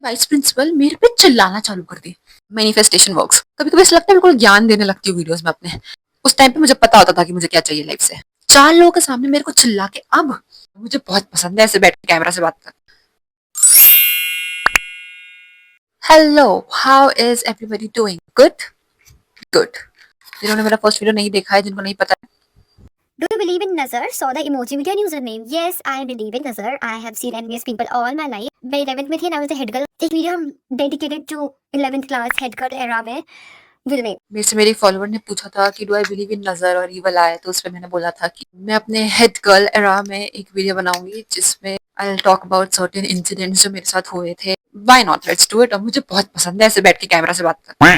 Vice principal मेरे पे चिल्लाना चालू कर दी। Manifestation works. कभी कभी ऐसा लगता है बिल्कुल ज्ञान देने लगती हूँ वीडियोस में अपने। उस टाइम पे मुझे पता होता था कि मुझे क्या चाहिए लाइफ से। चार लोगों के सामने मेरे को चिल्ला के अब मुझे बहुत पसंद है ऐसे बैठ के कैमरा से बात कर। Hello, how is everybody doing? Good. Good. जिन्होंने मेरा फर्स्ट वीडियो नहीं देखा है, जिनको नहीं पता है। Do you believe in Nazar? Saw the emoji with your username. Yes, I believe in Nazar. I have seen envious people all my life. मैं 11th में थी and I was a head girl. एक video dedicated to 11th class head girl era में will make. मेरे से मेरी follower ने पूछा था कि डू आई बिलीव इन नजर और इवल आए, तो उसमें मैंने बोला था कि मैं अपने हेड गर्ल एरा में एक वीडियो बनाऊंगी जिसमें I will talk about certain incidents जो मेरे साथ हुए थे। Why not, let's do it. और मुझे बहुत पसंद है ऐसे बैठ के कैमरा से बात करना,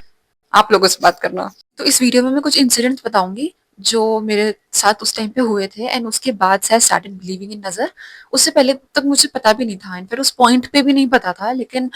आप लोगों से बात करना। तो इस वीडियो में मैं कुछ इंसिडेंट्स बताऊंगी जो मेरे साथ उस टाइम पे हुए थे एंड उसके बाद से आई स्टार्टेड बिलीविंग इन नजर। उससे पहले तक मुझे पता भी नहीं था एंड फिर उस पॉइंट पे भी नहीं पता था, लेकिन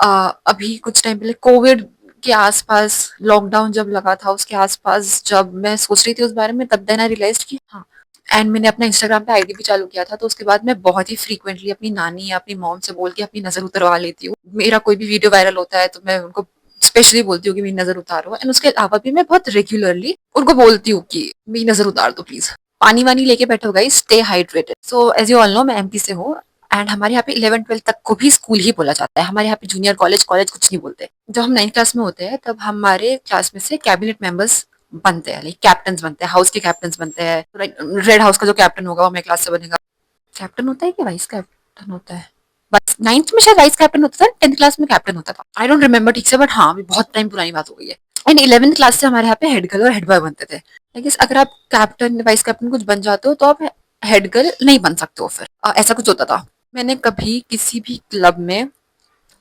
अभी कुछ टाइम पहले कोविड के आसपास, लॉकडाउन जब लगा था उसके आसपास जब मैं सोच रही थी उस बारे में, तब देन आई रियलाइज कि हाँ। एंड मैंने अपना इंस्टाग्राम पे आईडी भी चालू किया था, तो उसके बाद मैं बहुत ही फ्रीक्वेंटली अपनी नानी या अपनी मॉम से बोल के अपनी नजर उतरवा लेती हूँ। मेरा कोई भी वीडियो वायरल होता है तो मैं उनको स्पेशली बोलती हूँ कि मेरी नजर उतारो। एंड उसके अलावा भी मैं बहुत रेगुलरली उनको बोलती हूँ कि मेरी नजर उतार दो प्लीज। पानी वानी लेके बैठो guys, stay hydrated. So as you all know, मैं एमपी से हूँ एंड हमारे यहाँ पे 11 12 तक को भी स्कूल ही बोला जाता है। हमारे यहाँ पे जूनियर कॉलेज कॉलेज कुछ नहीं बोलते। जब हम 9th क्लास में होते हैं तब हमारे क्लास में से कैबिनेट मेंबर्स बनते हैं, लाइक कैप्टन बनते हैं, हाउस के कैप्टन बनते हैं। रेड हाउस का जो कैप्टन होगा वो हमारे क्लास से बनेगा। कैप्टन होता है कि वाइस कैप्टन होता है? बस 9th में शायद वाइस कैप्टन होता था, 10th क्लास में कैप्टन होता था। आई डोंट रिमेम्बर ठीक से, बट हाँ अभी बहुत टाइम पुरानी बात हो गई है। एंड 11th क्लास से हमारे यहाँ पे हेड गर्ल और हेड बॉय बनते थे। लेकिन अगर आप कैप्टन वाइस कैप्टन कुछ बन जाते हो तो आप हेड गर्ल नहीं बन सकते हो फिर। ऐसा कुछ होता था। मैंने कभी किसी भी क्लब में,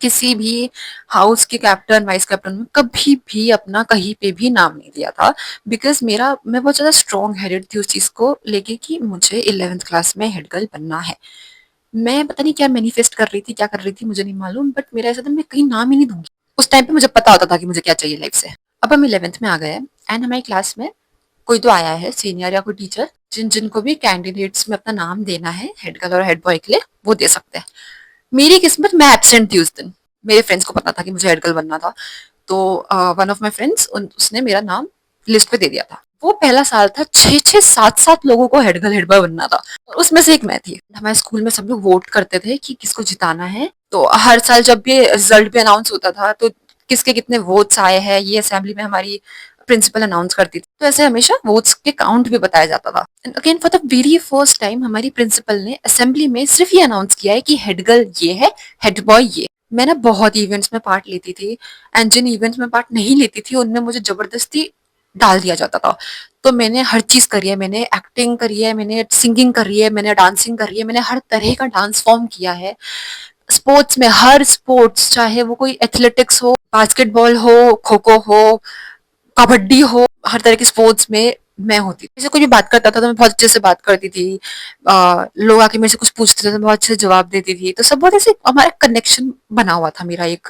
किसी भी हाउस के कैप्टन वाइस कैप्टन में कभी भी अपना कहीं पे भी नाम नहीं दिया था। बिकॉज मैं बहुत ज्यादा स्ट्रॉन्ग हेडेड थी उस चीज को लेके कि मुझे 11th क्लास में हेड गर्ल बनना है। मैं पता नहीं क्या मैनिफेस्ट कर रही थी, क्या कर रही थी मुझे नहीं मालूम, बट मेरा ऐसा था मैं कहीं नाम ही नहीं दूंगी। उस टाइम पे मुझे पता होता था कि मुझे क्या चाहिए लाइफ से। अब हम 11th में आ गए एंड हमारी क्लास में कोई तो आया है सीनियर या कोई टीचर, जिनको भी कैंडिडेट्स में अपना नाम देना है हेड गर्ल और हेड बॉय के लिए, वो दे सकते हैं। मेरी किस्मत, मैं एब्सेंट थी उस दिन। मेरे फ्रेंड्स को पता था कि मुझे हेड गर्ल बनना था, तो वन ऑफ माई फ्रेंड्स, उसने मेरा नाम लिस्ट पे दे दिया था। वो पहला साल था, 6 6 7 7 लोगों को हेड गर्ल हेड बॉय बनना था और उसमें से एक मैं थी। हमारे स्कूल में सब लोग वोट करते थे कि किसको जिताना है। तो हर साल जब भी रिजल्ट भी अनाउंस होता था तो किसके कितने वोट्स आए हैं ये असेंबली में हमारी प्रिंसिपल अनाउंस करती थी। तो ऐसे हमेशा वोट्स के काउंट भी बताया जाता था। And again for the very first time हमारी प्रिंसिपल ने असेंबली में सिर्फ ये अनाउंस किया है कि हेड गर्ल ये है, हेड बॉय ये। मैं ना बहुत इवेंट्स में पार्ट लेती थी एंड जिन इवेंट्स में पार्ट नहीं लेती थी उनमें मुझे जबरदस्ती डाल दिया जाता था। तो मैंने हर चीज करी है, मैंने एक्टिंग करी है, मैंने सिंगिंग करी है, मैंने डांसिंग करी है, मैंने हर तरह का डांस फॉर्म किया है। स्पोर्ट्स में हर स्पोर्ट्स, चाहे वो कोई एथलेटिक्स हो, बास्केटबॉल हो, खो खो हो, कबड्डी हो, हर तरह के स्पोर्ट्स में मैं होती थी। जैसे कोई भी बात करता था तो मैं बहुत अच्छे से बात करती थी। लोग आके मेरे से कुछ पूछते थे तो मैं बहुत अच्छे से जवाब देती थी। तो सब बहुत ऐसे हमारा कनेक्शन बना हुआ था मेरा एक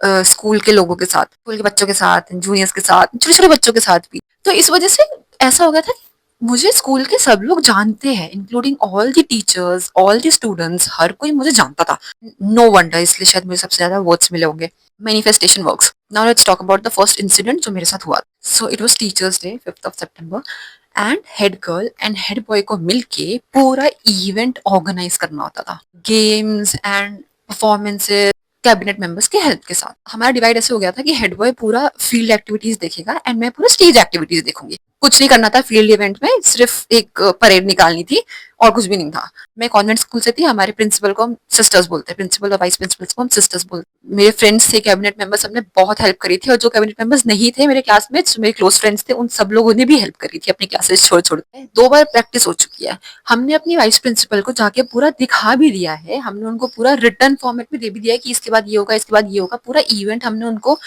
स्कूल के लोगों के साथ, स्कूल के बच्चों के साथ, जूनियर्स के साथ, छोटे छोटे बच्चों के साथ भी। तो इस वजह से ऐसा हो गया था कि मुझे स्कूल के सब लोग जानते हैं, including all the teachers, all the students, हर कोई मुझे जानता था। नो वंडर, इसलिए शायद मुझे सबसे ज्यादा वर्ड्स मिले होंगे। Manifestation works. Now let's talk about the first incident जो मेरे साथ हुआ। So it was teachers day, 5th of September, and head girl and head boy को मिलके पूरा इवेंट ऑर्गेनाइज करना होता था, games and performances, cabinet members के हेल्प के साथ। हमारा डिवाइड ऐसे हो गया था कि हेड बॉय पूरा फील्ड एक्टिविटीज देखेगा एंड मैं पूरा स्टेज एक्टिविटीज देखूंगी। कुछ नहीं करना था फील्ड इवेंट में, सिर्फ एक परेड निकालनी थी और कुछ भी नहीं था। मैं कॉन्वेंट स्कूल से थी, हमारे प्रिंसिपल को हम सिस्टर्स बोलते हैं, प्रिंसिपल और वाइस प्रिंसिपल को हम सिस्टर्स बोलते हैं। मेरे फ्रेंड्स थे कैबिनेट मेंबर्स, सबने बहुत हेल्प करी थी, और जो कैबिनेट मेंबर्स नहीं थे मेरे क्लासमेट्स, मेरे क्लोज फ्रेंड्स थे, उन सब लोगों ने भी हेल्प करी थी अपनी क्लासेस छोड़ छोड़ के। 2 बार प्रैक्टिस हो चुकी है। हमने अपनी वाइस प्रिंसिपल को जाके पूरा दिखा भी दिया है, हमने उनको पूरा रिटर्न फॉर्मेट में दे भी दिया है कि इसके बाद ये होगा, इसके बाद ये होगा। पूरा इवेंट हमने उनको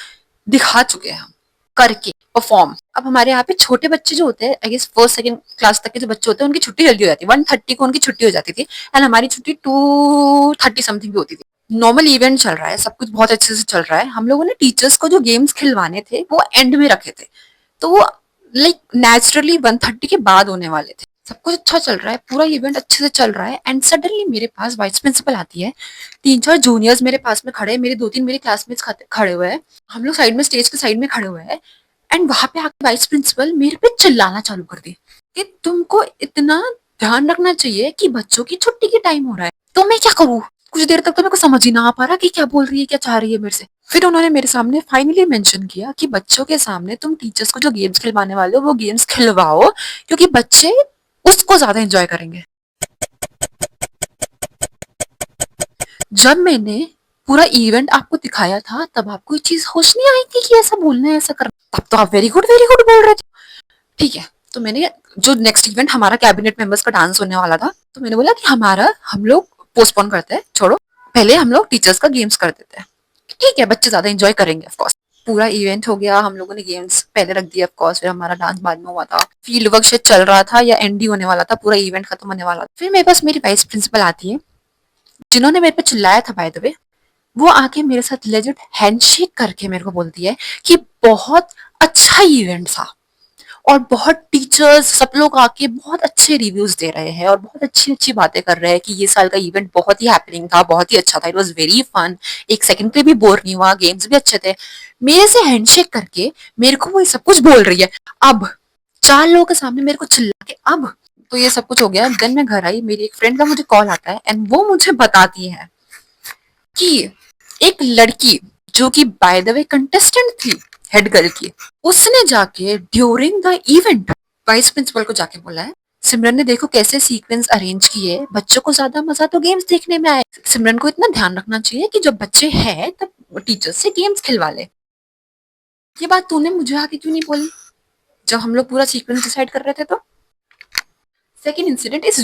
दिखा चुके हैं हम करके परफॉर्म। अब हमारे यहाँ पे छोटे बच्चे जो होते हैं, I guess first second class तक के जो बच्चे होते हैं, उनकी छुट्टी जल्दी हो जाती है, 1:30 को उनकी छुट्टी हो जाती थी एंड हमारी छुट्टी 2:30 समथिंग की होती थी। नॉर्मल इवेंट चल रहा है, सब कुछ बहुत अच्छे से चल रहा है। हम लोगों ने टीचर्स को जो गेम्स खिलवाने थे वो एंड में रखे थे, तो वो लाइक नेचुरली 1:30 के बाद होने वाले थे। सब कुछ अच्छा चल रहा है, पूरा इवेंट अच्छे से चल रहा है, एंड सडनली मेरे पास वाइस प्रिंसिपल आती है। 3-4 जूनियर्स मेरे पास में खड़े हैं, मेरे 2-3 मेरे क्लासमेट्स खड़े हुए हैं। हम लोग साइड में, स्टेज के साइड में खड़े हुए हैं, एंड वहां पे आके वाइस प्रिंसिपल मेरे पे चिल्लाना चालू कर दी कि तुमको इतना ध्यान रखना चाहिए कि बच्चों की छुट्टी की टाइम हो रहा है, तो मैं क्या करूँ? कुछ देर तक तो मेरे को समझ ही ना आ पा रहा कि क्या बोल रही है, क्या चाह रही है मेरे से। फिर उन्होंने मेरे सामने फाइनली मेंशन किया कि बच्चों के सामने तुम टीचर्स को जो गेम्स खिलवाने वाले हो वो गेम्स खिलवाओ, क्योंकि बच्चे उसको ज्यादा एंजॉय करेंगे। जब मैंने पूरा इवेंट आपको दिखाया था तब आपको ये चीज होश नहीं आई थी कि ऐसा बोलना है, ऐसा करना? तब तो आप वेरी गुड बोल रहे थे। ठीक है, तो मैंने जो नेक्स्ट इवेंट हमारा कैबिनेट मेंबर्स का डांस होने वाला था, तो मैंने बोला कि हम लोग पोस्टपोन करते हैं, छोड़ो, पहले हम लोग टीचर्स का गेम्स कर देते हैं। ठीक है, बच्चे ज्यादा एंजॉय करेंगे ऑफ कोर्स। पूरा इवेंट हो गया, हम लोगों ने गेम्स पहले रख दिया ऑफ कोर्स, फिर हमारा डांस बाद में हुआ था। फील्ड वर्क शायद चल रहा था या एंड ही होने वाला था, पूरा इवेंट खत्म होने वाला था। फिर मेरे पास मेरी वाइस प्रिंसिपल आती है, जिन्होंने मेरे पे चिल्लाया था बाय द वे। वो आके मेरे साथ लेजिट हैंडशेक करके मेरे को बोलती है कि बहुत अच्छा इवेंट था, और बहुत टीचर्स सब लोग आके बहुत अच्छे रिव्यूज दे रहे हैं और बहुत अच्छी अच्छी बातें कर रहे हैं कि ये साल का इवेंट बहुत ही हैपनिंग था, बहुत ही अच्छा था, इट वाज वेरी फन, एक सेकंड पे भी बोर नहीं हुआ, गेम्स भी अच्छे थे। मेरे से हैंडशेक करके मेरे को वो सब कुछ बोल रही है। अब 4 लोगों के सामने मेरे को चिल्ला के, अब तो ये सब कुछ हो गया। देन मैं घर आई, मेरी एक फ्रेंड का मुझे कॉल आता है, एंड वो मुझे बताती है कि एक लड़की, जो कि बाय द वे कंटेस्टेंट थी हेड गर्ल की, उसने जाके during the event vice principal को जाके बोला है, सिमरन ने देखो कैसे सीक्वेंस अरेंज किए, बच्चों को ज्यादा मजा तो गेम्स देखने में आए, सिमरन को इतना ध्यान रखना चाहिए कि जब बच्चे हैं तब टीचर्स से गेम्स खिलवा ले। ये बात तूने मुझे आके क्यों नहीं बोली जब हम लोग पूरा सीक्वेंस डिसाइड कर रहे थे? तो second incident is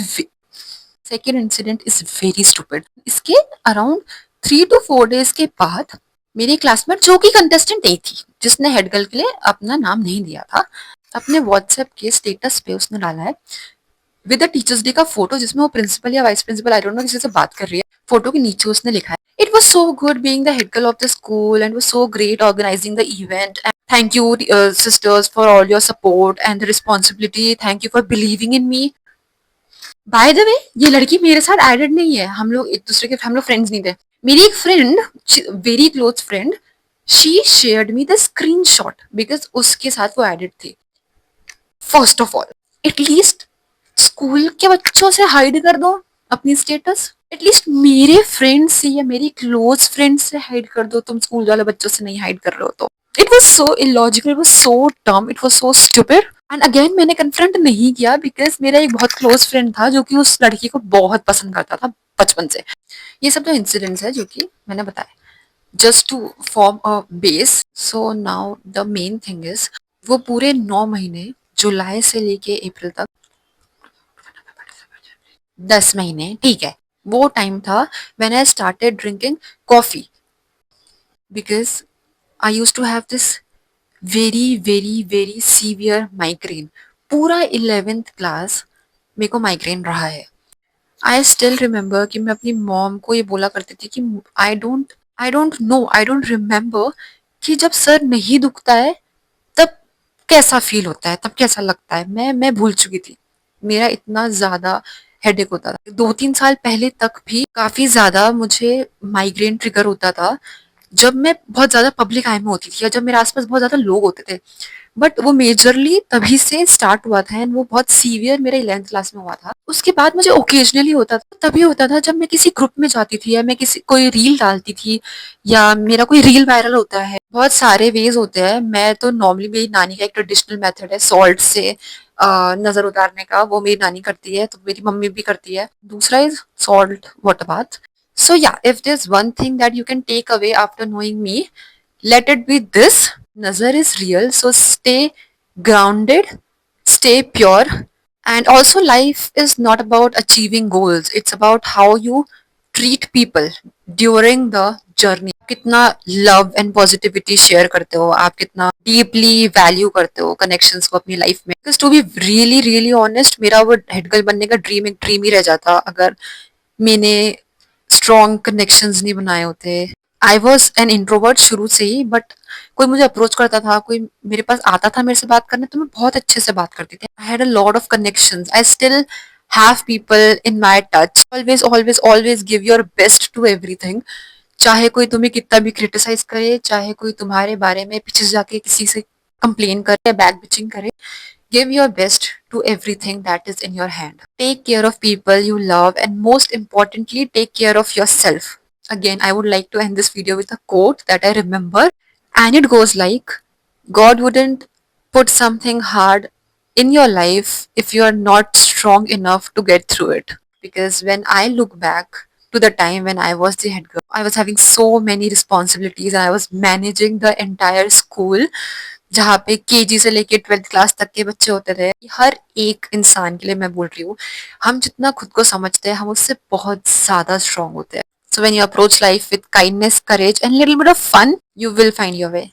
second incident is very stupid. इसके अराउंड 3 to 4 days के बाद मेरी क्लासमेट, जो कि कंटेस्टेंट एक थी, जिसने हेड गर्ल के लिए अपना नाम नहीं दिया था, अपने व्हाट्सएप के स्टेटस पे उसने डाला है विद द टीचर्स डे का फोटो, जिसमें वो प्रिंसिपल या vice principal, I don't know, किसी से बात कर रही है। फोटो के नीचे उसने लिखा है, it was so good being the head girl of the school and was so great organising the event, thank you sisters for all your support and the responsibility, thank you for believing in me. By the way, ये लड़की मेरे साथ added नहीं है, हम लोग एक दूसरे के, हम लोग फ्रेंड्स नहीं थे। मेरी एक friend, very close friend, she shared me the screenshot because उसके साथ वो एडेड थी। First of all, at least school के बच्चों से हाइड कर दो अपनी स्टेटस, एटलीस्ट मेरे फ्रेंड से या मेरी क्लोज फ्रेंड से हाइड कर दो, तुम स्कूल वाले बच्चों से नहीं हाइड कर रहे हो तो। It was so illogical, it was so dumb, it was so stupid. And again मैंने कन्फ्रंट नहीं किया बिकॉज मेरा एक बहुत क्लोज फ्रेंड था जो कि उस लड़की को बहुत पसंद करता था बचपन से। ये सब तो इंसिडेंट्स है जो कि मैंने बताया just to form a base. So now the main thing is, वो पूरे 9 महीने, जुलाई से लेके अप्रैल तक, 10 महीने, ठीक है, वो टाइम था when I started drinking coffee, because I use to have this very severe migraine. पूरा 11th क्लास मेरे को माइग्रेन रहा है। आई स्टिल रिमेम्बर कि मैं अपनी मॉम को ये बोला करती थी कि आई डोंट रिमेम्बर कि जब सर नहीं दुखता है तब कैसा फील होता है, तब कैसा लगता है, मैं भूल चुकी थी। मेरा इतना ज्यादा हेडेक होता था, 2-3 साल पहले तक भी काफी ज्यादा मुझे माइग्रेन ट्रिगर होता था जब मैं बहुत ज्यादा पब्लिक आई में होती थी या जब मेरे आसपास बहुत ज्यादा लोग होते थे। बट वो मेजरली तभी से स्टार्ट हुआ था, एंड वो बहुत सीवियर मेरे 11th क्लास में हुआ था। उसके बाद मुझे ओकेजनली होता था, तभी होता था जब मैं किसी ग्रुप में जाती थी या मैं किसी कोई रील डालती थी या मेरा कोई रील वायरल होता है। बहुत सारे वेज होते हैं। मैं तो नॉर्मली, मेरी नानी का एक ट्रेडिशनल मेथड है सॉल्ट से नजर उतारने का, वो मेरी नानी करती है, तो मेरी मम्मी भी करती है। दूसरा is salt water bath. So yeah, if there's one thing that you can take away after knowing me, let it be this: Nazar is real, so stay grounded, stay pure, and also life is not about achieving goals. It's about how you treat people during the journey. कितना love and positivity share करते हो, आप कितना deeply value करते हो connections को अपनी life में। Because to be really honest, मेरा वो हेड गर्ल बनने का ड्रीम एक ड्रीम ही रह जाता अगर मैंने स्ट्रॉन्ग कनेक्शंस नहीं बनाए होते। आई वॉज एन इंट्रोवर्ट शुरू से ही, बट कोई मुझे अप्रोच करता था, कोई मेरे पास आता था मेरे से बात करने, तो मैं बहुत अच्छे से बात करती थी. I had a lot of connections. I still have people in my touch. Always always always give your best to everything. चाहे कोई तुम्हें कितना भी क्रिटिसाइज करे, चाहे कोई तुम्हारे बारे में पीछे से जाके किसी से कंप्लेन करे, बैक बिचिंग करे, give your best to everything that is in your hand. Take care of people you love, and most importantly, take care of yourself. Again, I would like to end this video with a quote that I remember, and it goes like, God wouldn't put something hard in your life if you are not strong enough to get through it. Because when I look back to the time when I was the head girl, I was having so many responsibilities and I was managing the entire school, जहाँ पे KG से लेके 12th class तक के बच्चे होते थे. हर एक इंसान के लिए मैं बोल रही हूँ, हम जितना खुद को समझते हैं हम उससे बहुत ज्यादा स्ट्रांग होते हैं. So when you approach life with kindness, courage and little bit of fun, you will find your way.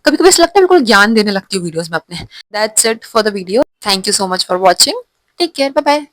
कभी कभी ऐसा लगता है बिल्कुल ज्ञान देने लगती हूँ वीडियोस में अपने. That's it for the video. Thank you so much for watching. Take care. Bye bye.